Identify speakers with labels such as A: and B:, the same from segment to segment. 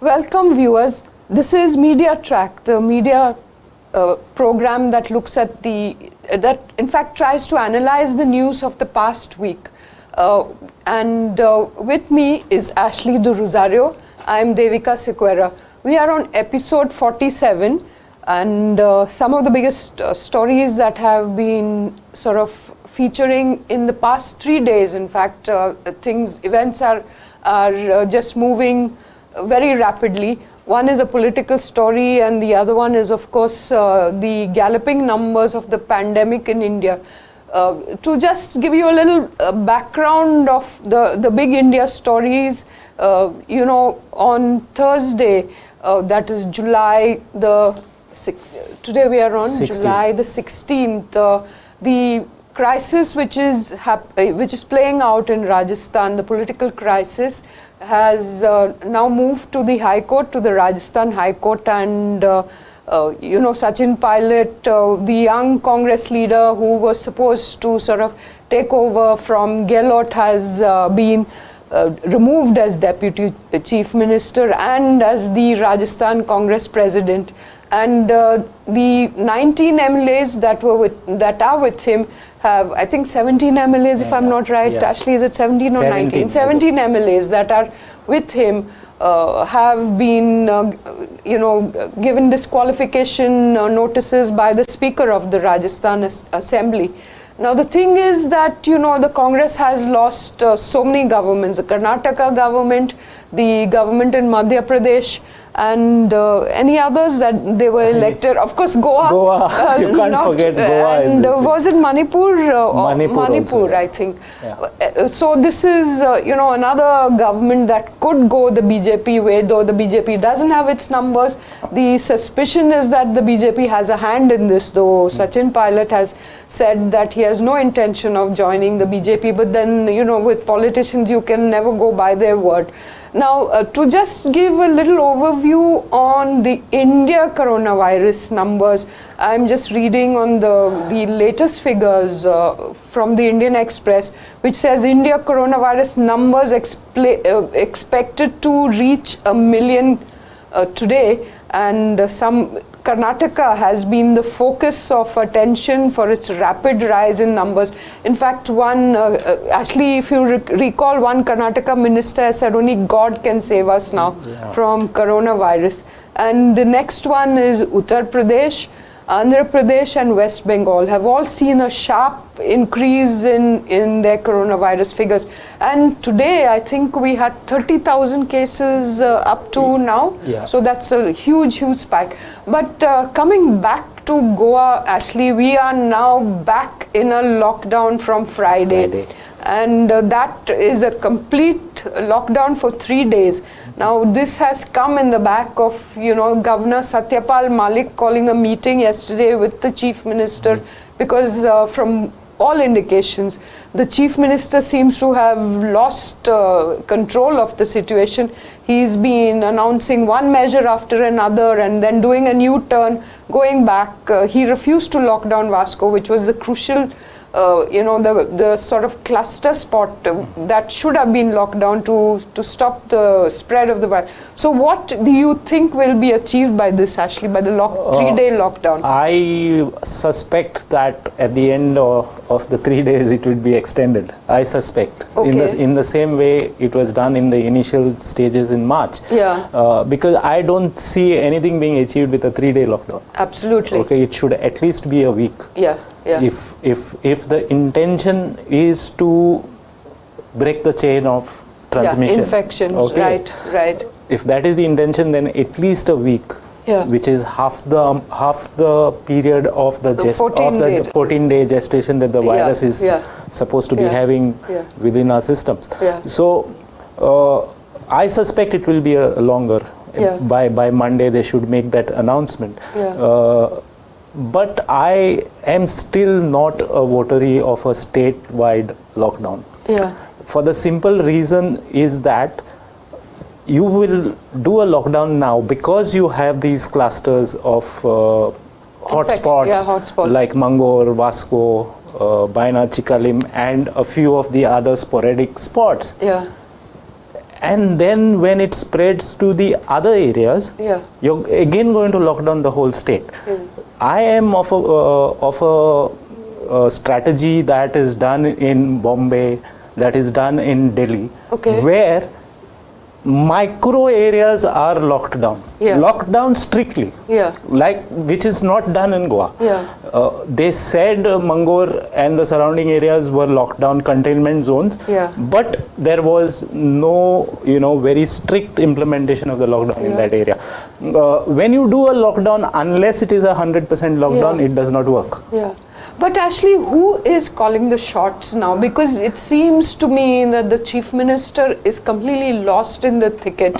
A: Welcome viewers. This is Media Track, the media program that looks at that in fact tries to analyze the news of the past week. And with me is Ashley De Rosario. I'm Devika Sequeira. We are on episode 47, and some of the biggest stories that have been sort of featuring in the past 3 days. In fact, events are just moving very rapidly. One is a political story, and the other one is, of course, the galloping numbers of the pandemic in India. To just give you a little background of the big India stories, on Thursday, that is July the 6th, today we are on 16th. July the 16th, the crisis which is playing out in Rajasthan, the political crisis, has now moved to the High Court, to the Rajasthan High Court, and Sachin Pilot, the young Congress leader who was supposed to sort of take over from Gehlot, has been removed as Deputy Chief Minister and as the Rajasthan Congress President. And the 19 MLAs that are with him have, I think, 17 MLAs, if I'm not right. Yeah. Ashley, is it 17 or 19? 17 MLAs that are with him have been, given disqualification notices by the Speaker of the Rajasthan Assembly. Now, the thing is that, the Congress has lost so many governments, the Karnataka government, the government in Madhya Pradesh, and any others that they were elected. Of course, Goa.
B: You can't forget Goa.
A: And was it Manipur?
B: Manipur,
A: I think. Yeah. So this is, another government that could go the BJP way, though the BJP doesn't have its numbers. The suspicion is that the BJP has a hand in this, though Sachin Pilot has said that he has no intention of joining the BJP. But then, with politicians, you can never go by their word. Now, to just give a little overview on the India coronavirus numbers, I'm just reading on the latest figures from the Indian Express, which says India coronavirus numbers expected to reach 1 million today, and Karnataka has been the focus of attention for its rapid rise in numbers. In fact, Ashley, if you recall, one Karnataka minister said only God can save us now from coronavirus. And the next one is Uttar Pradesh, Andhra Pradesh and West Bengal have all seen a sharp increase in their coronavirus figures. And today, I think we had 30,000 cases up to now. Yeah. So that's a huge, huge spike. But coming back to Goa, Ashley, we are now back in a lockdown from Friday. And that is a complete lockdown for 3 days. Now, this has come in the back of, Governor Satyapal Malik calling a meeting yesterday with the Chief Minister, because from all indications, the Chief Minister seems to have lost control of the situation. He's been announcing one measure after another and then doing a new going back. He refused to lock down Vasco, which was the crucial the sort of cluster spot that should have been locked down to stop the spread of the virus. So what do you think will be achieved by this, Ashley, by the 3-day lockdown?
B: I suspect that at the end of the 3 days it will be extended. I suspect. Okay. In the same way it was done in the initial stages in March. Yeah. Because I don't see anything being achieved with a 3-day lockdown.
A: Absolutely.
B: Okay, it should at least be a week.
A: Yeah. Yeah.
B: If the intention is to break the chain of transmission,
A: infections, okay, right.
B: If that is the intention, then at least a week, which is half the period of the 14-day gestation that the virus is supposed to be having within our systems. Yeah. So I suspect it will be longer. Yeah. By Monday they should make that announcement. Yeah. But I am still not a votary of a statewide lockdown. Yeah. For the simple reason is that you will do a lockdown now because you have these clusters of hotspots like Mangor, Vasco, Baina, Chikalim, and a few of the other sporadic spots. Yeah. And then when it spreads to the other areas, you're again going to lock down the whole state. I am of a strategy that is done in Bombay, that is done in Delhi, where micro areas are locked down, locked down strictly, like which is not done in Goa. They said Mangor and the surrounding areas were locked down, containment zones, but there was no, very strict implementation of the lockdown in that area. When you do a lockdown, unless it is 100% lockdown, it does not work.
A: But actually, who is calling the shots now? Because it seems to me that the Chief Minister is completely lost in the thicket.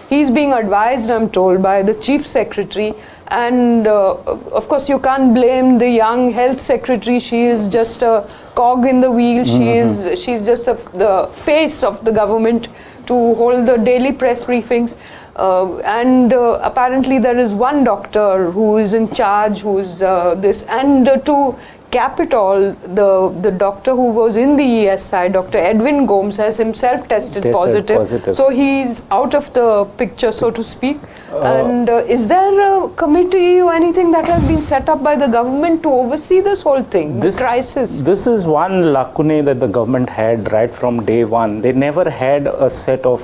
A: He's being advised, I'm told, by the Chief Secretary. And of course, you can't blame the young Health Secretary. She is just a cog in the wheel. She's just the face of the government to hold the daily press briefings. Apparently there is one doctor who is in charge, who's this. And to cap it all, the doctor who was in the ESI, Dr. Edwin Gomes, has himself tested positive. So he's out of the picture, so to speak. And is there a committee or anything that has been set up by the government to oversee this whole thing, this crisis?
B: This is one lacune that the government had right from day one. They never had a set of,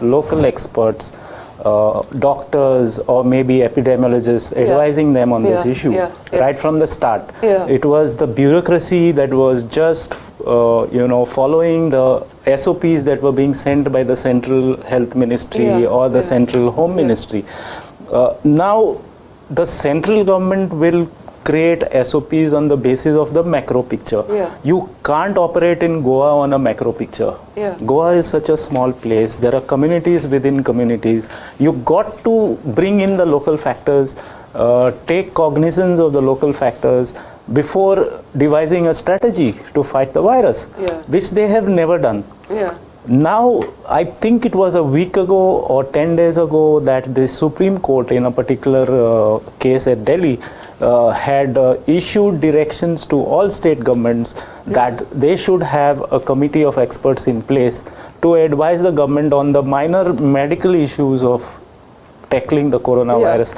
B: local experts, doctors or maybe epidemiologists advising them on this issue right from the start. It was the bureaucracy that was just following the SOPs that were being sent by the Central Health Ministry or the Central Home Ministry. Now the central government will create SOPs on the basis of the macro picture. You can't operate in Goa on a macro picture. Goa is such a small place. There are communities within communities. You got to bring in the local factors, take cognizance of the local factors before devising a strategy to fight the virus, which they have never done. Now, I think it was a week ago or 10 days ago that the Supreme Court in a particular case at Delhi had issued directions to all state governments that they should have a committee of experts in place to advise the government on the minor medical issues of tackling the coronavirus,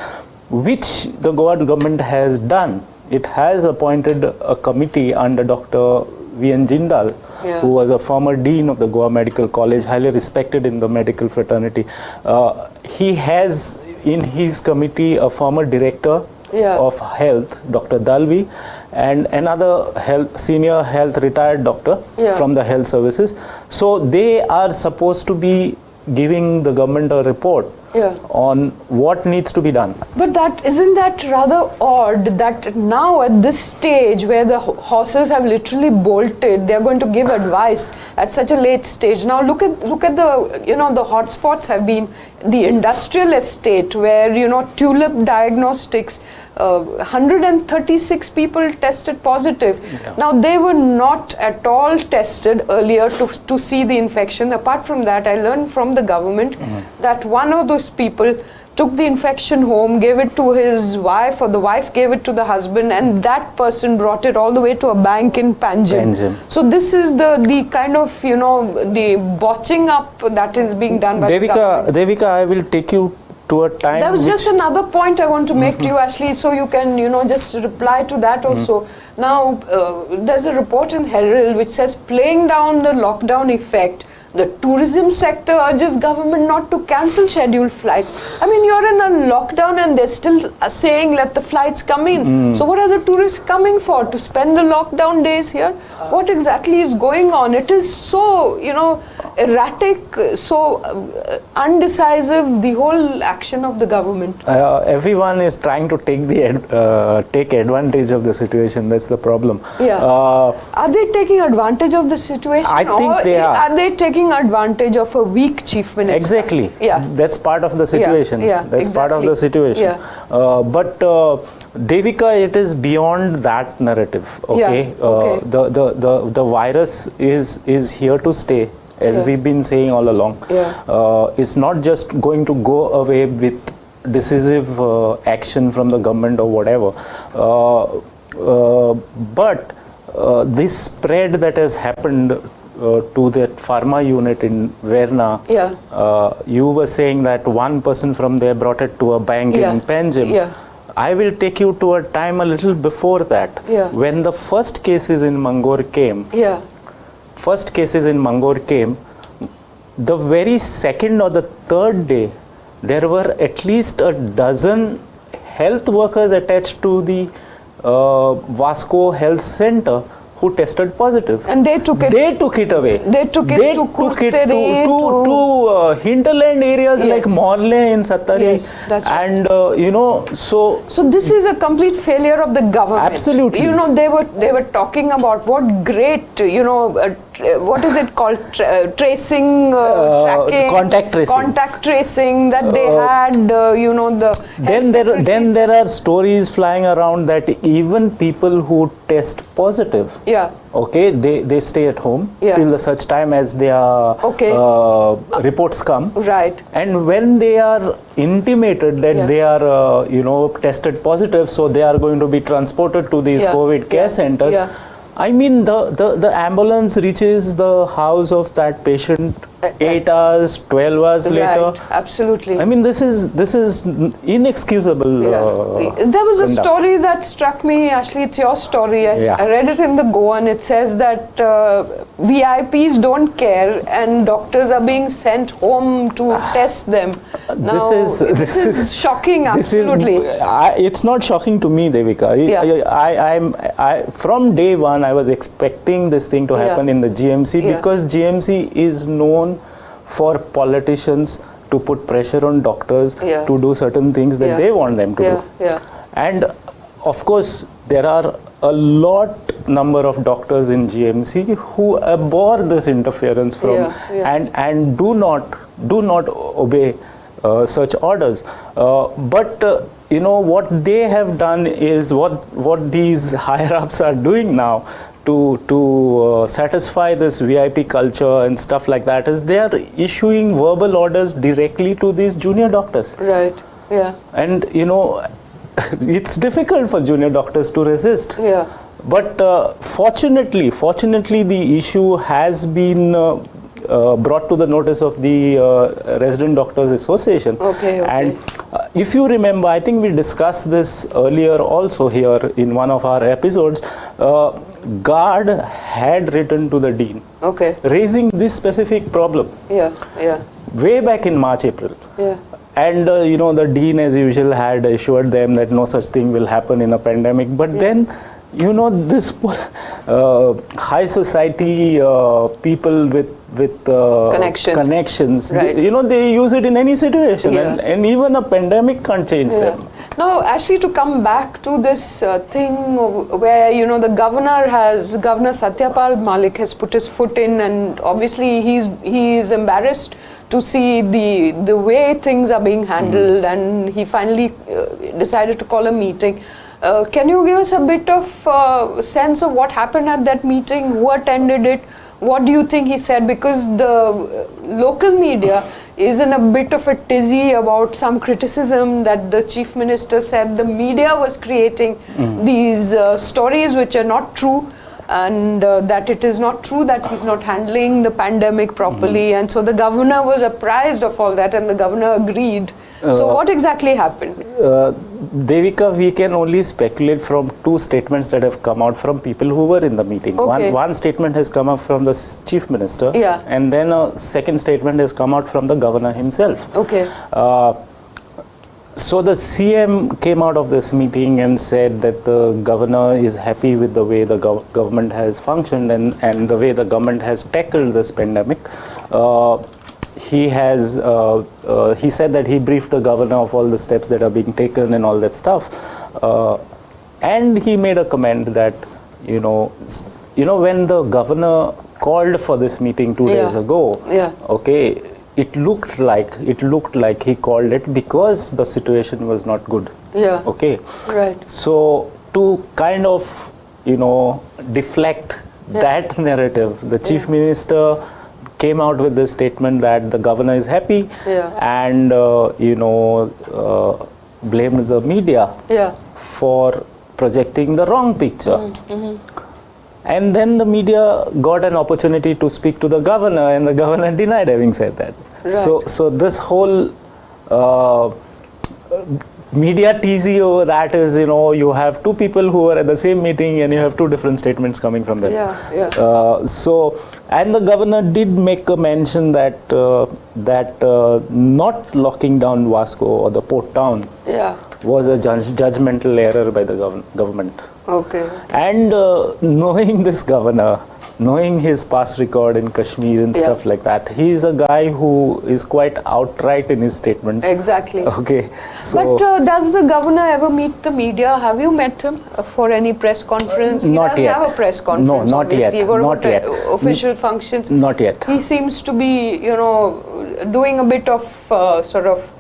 B: which the Goa government has done. It has appointed a committee under Dr. V.N. Jindal, who was a former dean of the Goa Medical College, highly respected in the medical fraternity. He has in his committee a former director of health, Dr. Dalvi, and another senior health retired doctor from the health services. So they are supposed to be giving the government a report on what needs to be done.
A: But isn't that rather odd that now at this stage where the horses have literally bolted, they're going to give advice at such a late stage. Now look at the the hotspots have been the industrial estate where Tulip Diagnostics, 136 people tested positive. Now they were not at all tested earlier to see the infection. Apart from that, I learned from the government that one of those people took the infection home, gave it to his wife, or the wife gave it to the husband, and that person brought it all the way to a bank in Panjim. So this is the kind of the botching up that is being done by the government.
B: Devika, I will take you to a time.
A: There was just another point I want to make to you, Ashley, so you can just reply to that also. Now there's a report in Herald which says, playing down the lockdown effect, the tourism sector urges government not to cancel scheduled flights. I mean, you're in a lockdown and they're still saying let the flights come in. So what are the tourists coming for? To spend the lockdown days here? What exactly is going on? It is so, erratic, so undecisive, the whole action of the government.
B: Everyone is trying to take advantage of the situation. That's the problem.
A: Are they taking advantage of the situation?
B: I think they are.
A: Are they taking advantage of a weak chief minister?
B: Exactly. That's part of the situation. That's part of the situation. But Devika, it is beyond that narrative. The virus is here to stay, as we've been saying all along. It's not just going to go away with decisive action from the government or whatever. But this spread that has happened to that pharma unit in Verna, you were saying that one person from there brought it to a bank in Panjim. I will take you to a time a little before that, when the first cases in Mangor came. The very second or the third day, there were at least a dozen health workers attached to the Vasco Health Center who tested positive.
A: And they took it away. They took it
B: to hinterland areas like Morle in Sattari.
A: Yes, that's right.
B: And so
A: this is a complete failure of the government.
B: Absolutely.
A: They were talking about what great, what is it called, tracing, tracking, contact tracing that they had,
B: Then there are stories flying around that even people who test positive, okay, they stay at home till such time as their reports come.
A: Right.
B: And when they are intimated that they are, tested positive, so they are going to be transported to these COVID care centers. I mean, the ambulance reaches the house of that patient 8 hours, 12 hours later.
A: Right, absolutely.
B: I mean, this is inexcusable.
A: There was a story that struck me, Ashley, it's your story. I read it in the Goan. It says that VIPs don't care and doctors are being sent home to test them. Now, this is shocking, absolutely.
B: It's not shocking to me, Devika. From day one, I was expecting this thing to happen in the GMC because GMC is known for politicians to put pressure on doctors to do certain things that they want them to do. And of course, there are a number of doctors in GMC who abhor this interference from and do not obey such orders. But what they have done is what these higher ups are doing now to satisfy this VIP culture and stuff like that is they are issuing verbal orders directly to these junior doctors.
A: Right.
B: And it's difficult for junior doctors to resist. But fortunately the issue has been brought to the notice of the Resident Doctors Association. And if you remember, I think we discussed this earlier also here in one of our episodes. GARD had written to the Dean raising this specific problem way back in March, April. And the Dean as usual had assured them that no such thing will happen in a pandemic. But then this high society people with connections, they use it in any situation, and even a pandemic can't change them.
A: Now, actually, to come back to this thing where the Governor Satyapal Malik has put his foot in, and obviously he is embarrassed to see the way things are being handled, and he finally decided to call a meeting. Can you give us a bit of sense of what happened at that meeting? Who attended it? What do you think he said? Because the local media is in a bit of a tizzy about some criticism that the Chief Minister said the media was creating these stories which are not true, and that it is not true that he's not handling the pandemic properly. And so the Governor was apprised of all that and the Governor agreed. So what exactly happened?
B: Devika, we can only speculate from two statements that have come out from people who were in the meeting. One statement has come up from the Chief Minister, and then a second statement has come out from the Governor himself. So the CM came out of this meeting and said that the Governor is happy with the way the government has functioned and the way the government has tackled this pandemic. He said that he briefed the Governor of all the steps that are being taken and all that stuff. And he made a comment that, when the Governor called for this meeting 2 days ago, it looked like he called it because the situation was not good. So to kind of, deflect that narrative, the Chief Minister came out with this statement that the Governor is happy and blamed the media for projecting the wrong picture. And then the media got an opportunity to speak to the governor, and the governor denied having said that.
A: Right.
B: So this whole media teasy over that is, you have two people who are at the same meeting and you have two different statements coming from them. And the governor did make a mention that not locking down Vasco or the port town was a judgmental error by the government.
A: Okay.
B: And knowing this governor, knowing his past record in Kashmir and stuff like that, he's a guy who is quite outright in his statements.
A: Exactly.
B: Okay. So
A: but does the governor ever meet the media? Have you met him for any press conference?
B: Not
A: he doesn't
B: yet.
A: have a press conference.
B: No, not yet.
A: Not yet. Official functions.
B: Not yet.
A: He seems to be, doing a bit of sort of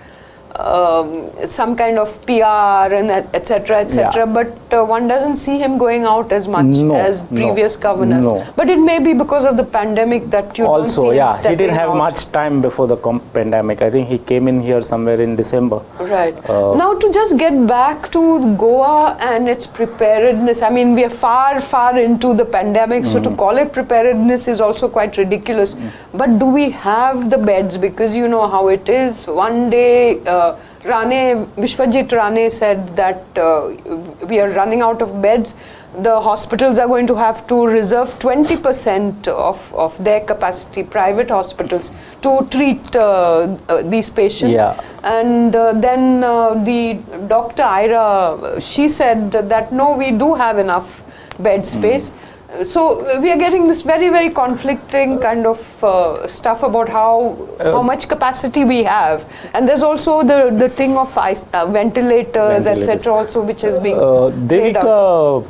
A: some kind of PR and etc. But one doesn't see him going out as much as previous governors. But it may be because of the pandemic that you don't see him stepping
B: he didn't have
A: out.
B: much time before the pandemic. I think he came in here somewhere in December.
A: Right. Now to just get back to Goa and its preparedness, I mean, we are far into the pandemic, so to call it preparedness is also quite ridiculous. But do we have the beds? Because you know how it is. One day, Vishwajit Rane said that we are running out of beds. The hospitals are going to have to reserve 20% of their capacity, private hospitals, to treat these patients. And then the Dr. Ira, she said that no, we do have enough bed space. So we are getting this very conflicting kind of stuff about how much capacity we have, and there's also the thing of ventilators, etc. also, which is being
B: Devika,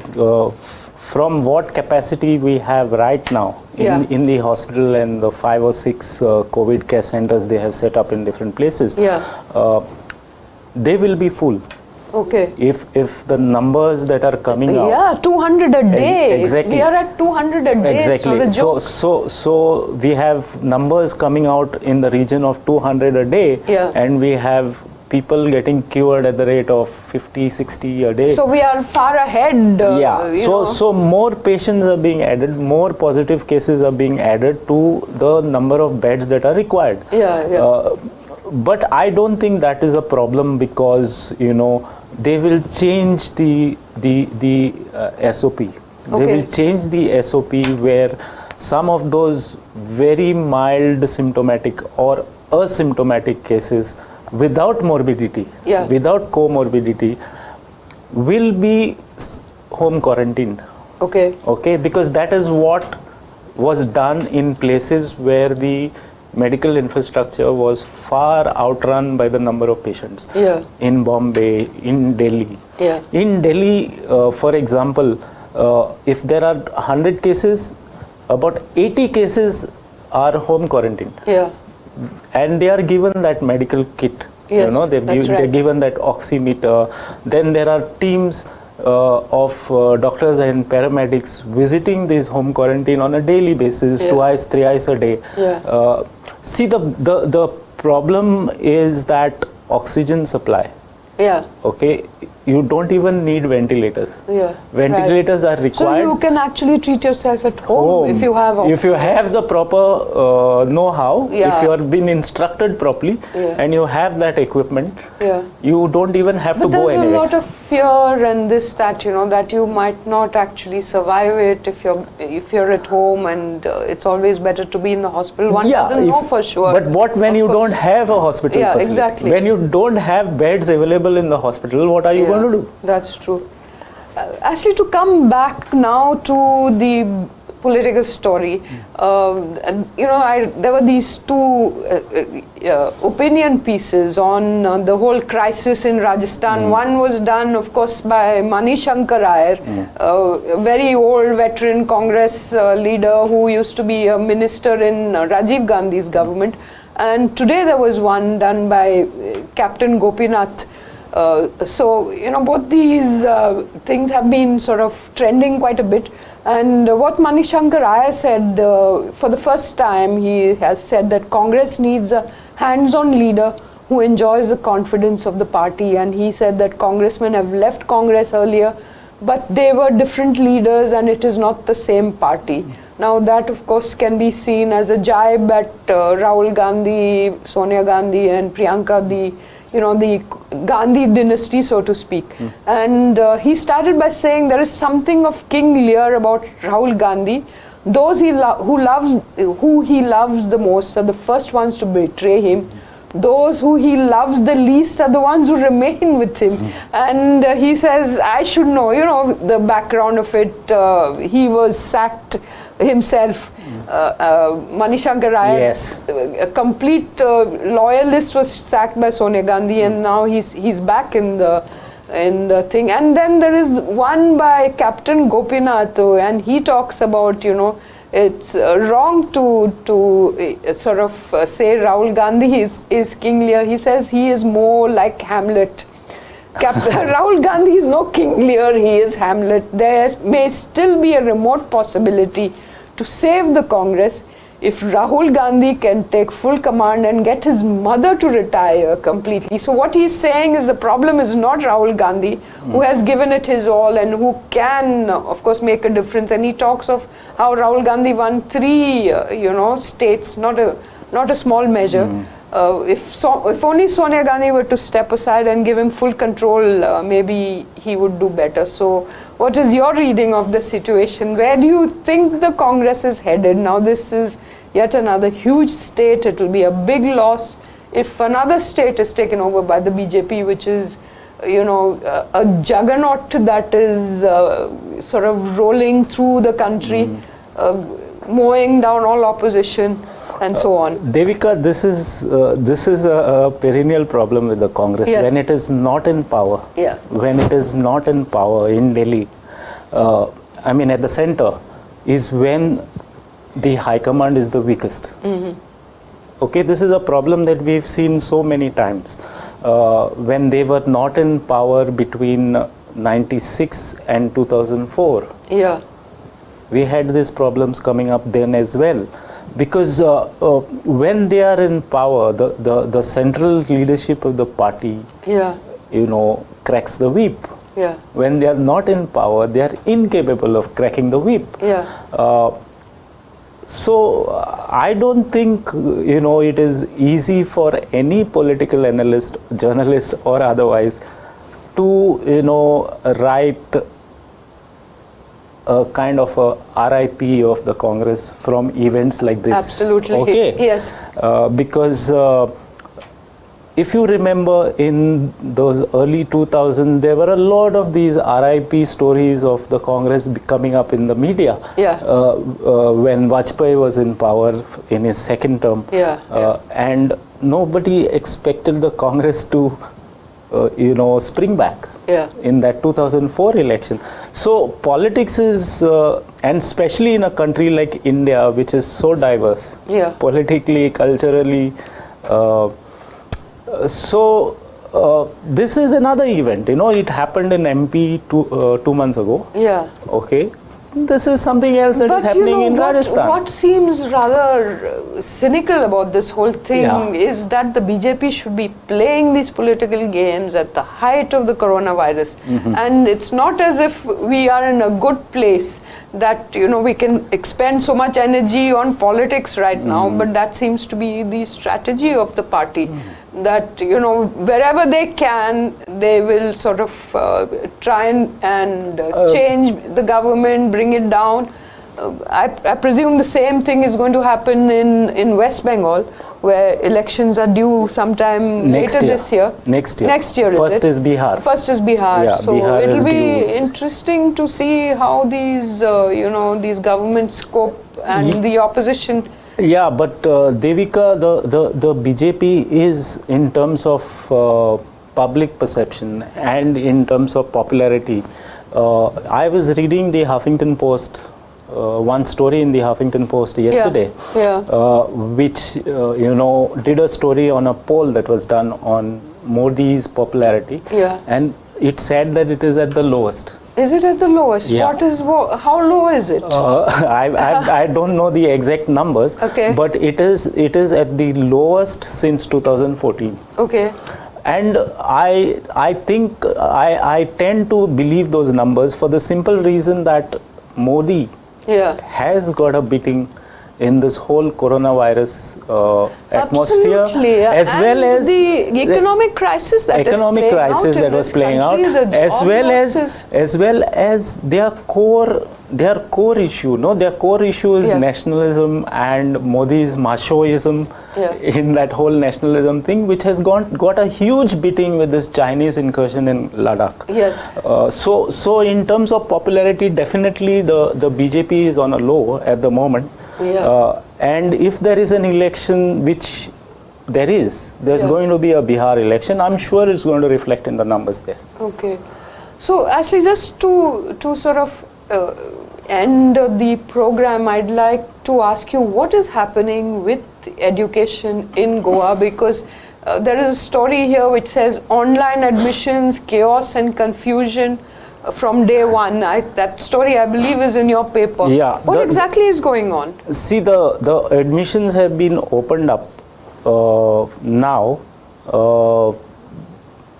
B: from what capacity we have right now in the hospital and the 5 or 6 COVID care centers they have set up in different places, they will be full.
A: Okay.
B: If the numbers that are coming out,
A: 200 a day.
B: Exactly.
A: We are at 200 a day.
B: Exactly.
A: It's not a joke.
B: So we have numbers coming out in the region of 200 a day, and we have people getting cured at the rate of 50, 60 a day.
A: So we are far ahead.
B: So more patients are being added, more positive cases are being added to the number of beds that are required. But I don't think that is a problem, because they will change the SOP. They will change the SOP where some of those very mild symptomatic or asymptomatic cases without morbidity, without comorbidity, will be home quarantined. Okay, because that is what was done in places where the medical infrastructure was far outrun by the number of patients. In Bombay, in Delhi. In Delhi, for example, if there are 100 cases, about 80 cases are home quarantined. And they are given that medical kit. They're given that oximeter. Then there are teams of doctors and paramedics visiting this home quarantine on a daily basis, twice, thrice a day. See, the problem is that oxygen supply. Okay, you don't even need ventilators. Ventilators are required.
A: So you can actually treat yourself at home if you have oxygen.
B: If you have the proper know-how, if you have been instructed properly, and you have that equipment, you don't even have to go anywhere.
A: But there's a lot of fear and this, that, that you might not actually survive it if you're at home, and it's always better to be in the hospital. One doesn't know for sure.
B: But what when you don't have a hospital facility?
A: Exactly.
B: When you don't have beds available in the hospital, what are you going to do?
A: That's true. Actually, to come back now to the political story, there were these two opinion pieces on the whole crisis in Rajasthan. One was done, of course, by Mani Shankar Iyer, a very old veteran Congress leader who used to be a minister in Rajiv Gandhi's government. And today there was one done by Captain Gopinath. So, both these things have been sort of trending quite a bit. And what Mani Shankar Iyer said, for the first time, he has said that Congress needs a hands-on leader who enjoys the confidence of the party. And he said that congressmen have left Congress earlier but they were different leaders and it is not the same party. Now that of course can be seen as a jibe at Rahul Gandhi, Sonia Gandhi and Priyanka, the Gandhi dynasty, so to speak. And he started by saying there is something of King Lear about Rahul Gandhi. Those who he loves the most are the first ones to betray him. Those who he loves the least are the ones who remain with him. And he says, I should know, the background of it. He was sacked himself. Manishankar Ayer's a complete loyalist was sacked by Sonia Gandhi, and now he's back in the thing. And then there is one by Captain Gopinath, and he talks about, it's wrong to sort of say Rahul Gandhi is King Lear. He says he is more like Hamlet. Rahul Gandhi is no King Lear, he is Hamlet. There may still be a remote possibility to save the Congress if Rahul Gandhi can take full command and get his mother to retire completely. So what he's saying is the problem is not Rahul Gandhi, who has given it his all and who can, of course, make a difference. And he talks of how Rahul Gandhi won 3, states, not a small measure. If only Sonia Gandhi were to step aside and give him full control, maybe he would do better. So what is your reading of the situation? Where do you think the Congress is headed? Now this is yet another huge state. It will be a big loss if another state is taken over by the BJP, which is, a juggernaut that is sort of rolling through the country, mowing down all opposition, and so on.
B: Devika, this is a perennial problem with the Congress.
A: Yes.
B: When it is not in power,
A: Yeah.
B: when it is not in power in Delhi, at the center, is when the High Command is the weakest. Okay, this is a problem that we've seen so many times. When they were not in power between 96 and 2004,
A: Yeah.
B: we had these problems coming up then as well. Because when they are in power, the central leadership of the party,
A: Yeah.
B: cracks the whip.
A: Yeah.
B: When they are not in power, they are incapable of cracking the whip.
A: Yeah.
B: So I don't think, it is easy for any political analyst, journalist or otherwise to, write a kind of a RIP of the Congress from events like this.
A: Absolutely.
B: Okay.
A: Yes.
B: Because if you remember in those early 2000s, there were a lot of these RIP stories of the Congress coming up in the media.
A: Yeah.
B: When Vajpayee was in power in his second term.
A: Yeah.
B: And nobody expected the Congress to spring back in that 2004 election. So politics is, and especially in a country like India, which is so diverse, politically, culturally. This is another event. It happened in MP 2 months ago.
A: Yeah.
B: Okay. This is something else that is happening in Rajasthan.
A: What seems rather cynical about this whole thing is that the BJP should be playing these political games at the height of the coronavirus. And it's not as if we are in a good place that, we can expend so much energy on politics right now, but that seems to be the strategy of the party. That, wherever they can, they will sort of try and change the government, bring it down. I presume the same thing is going to happen in West Bengal, where elections are due sometime later this year.
B: Next year.
A: Next year,
B: First is Bihar.
A: First is Bihar.
B: Yeah,
A: so
B: Bihar
A: it will be
B: due.
A: interesting to see how these, these governments cope and the opposition.
B: Yeah, but Devika, the BJP is, in terms of public perception and in terms of popularity. I was reading the Huffington Post, one story in the Huffington Post yesterday, which did a story on a poll that was done on Modi's popularity, and it said that it is at the lowest.
A: Is it at the lowest?
B: Yeah.
A: How low is it?
B: I don't know the exact numbers,
A: Okay.
B: but it is at the lowest since 2014.
A: Okay.
B: And I think I tend to believe those numbers for the simple reason that Modi has got a beating in this whole coronavirus atmosphere, as
A: and
B: well as
A: the economic crisis that
B: was playing out, as well as their core issue. No, their core issue is nationalism and Modi's machoism in that whole nationalism thing, which has got a huge beating with this Chinese incursion in Ladakh.
A: Yes.
B: So in terms of popularity, definitely the BJP is on a low at the moment. And if there is an election, which there's going to be a Bihar election, I'm sure it's going to reflect in the numbers there.
A: Okay. So actually, just to sort of end the program, I'd like to ask you what is happening with education in Goa, because there is a story here which says online admissions, chaos and confusion from day one. That story, I believe, is in your paper.
B: Yeah.
A: What exactly is going on?
B: See, the admissions have been opened up now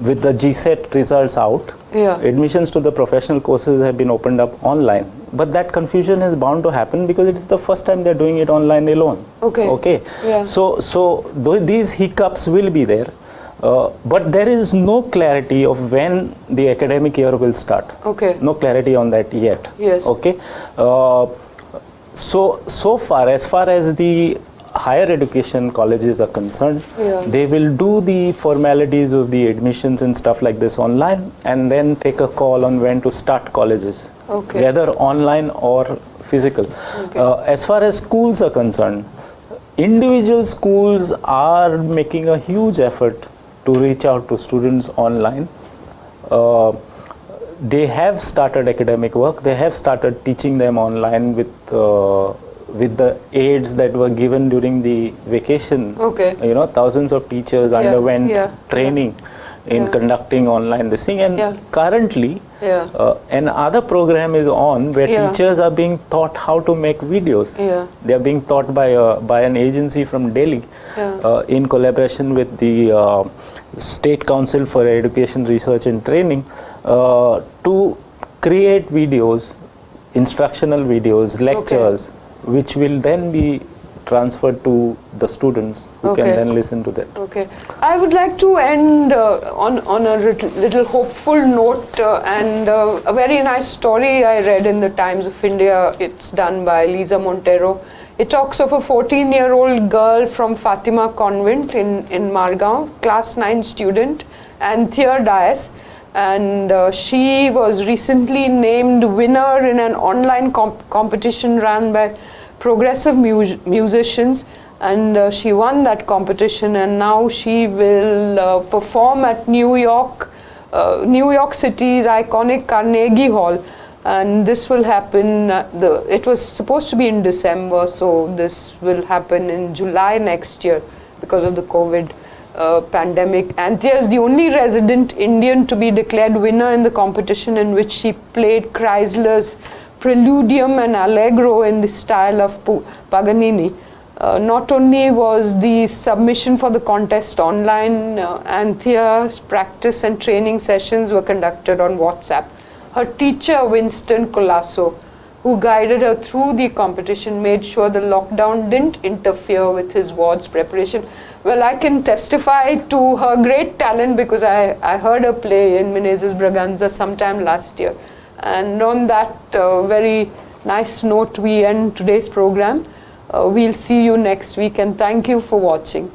B: with the GSET results out. Admissions to the professional courses have been opened up online. But that confusion is bound to happen because it's the first time they're doing it online alone. Okay.
A: Yeah.
B: So these hiccups will be there. But there is no clarity of when the academic year will start.
A: Okay.
B: No clarity on that yet.
A: Yes.
B: Okay. So far as the higher education colleges are concerned, they will do the formalities of the admissions and stuff like this online, and then take a call on when to start colleges, whether online or physical. As far as schools are concerned, individual schools are making a huge effort to reach out to students online. They have started academic work. They have started teaching them online with the aids that were given during the vacation. Thousands of teachers underwent training in conducting online this thing. And currently, another program is on where teachers are being taught how to make videos. They are being taught by an agency from Delhi in collaboration with the State Council for Education Research and Training to create videos, instructional videos, lectures, which will then be transferred to the students who can then listen to that.
A: I would like to end on a little hopeful note and a very nice story I read in the Times of India. It's done by Lisa Montero. It talks of a 14-year-old girl from Fatima Convent in Margao, class 9 student, Anthea Dias. And she was recently named winner in an online competition run by progressive musicians, and she won that competition, and now she will perform at New York City's iconic Carnegie Hall. And this will happen, it was supposed to be in December, so this will happen in July next year because of the COVID pandemic. Anthea is the only resident Indian to be declared winner in the competition, in which she played Chrysler's Preludium and Allegro in the style of Paganini. Not only was the submission for the contest online, Anthea's practice and training sessions were conducted on WhatsApp. Her teacher, Winston Colasso, who guided her through the competition, made sure the lockdown didn't interfere with his WADS preparation. Well, I can testify to her great talent because I heard her play in Menezes Braganza sometime last year. And on that very nice note, we end today's program. We'll see you next week, and thank you for watching.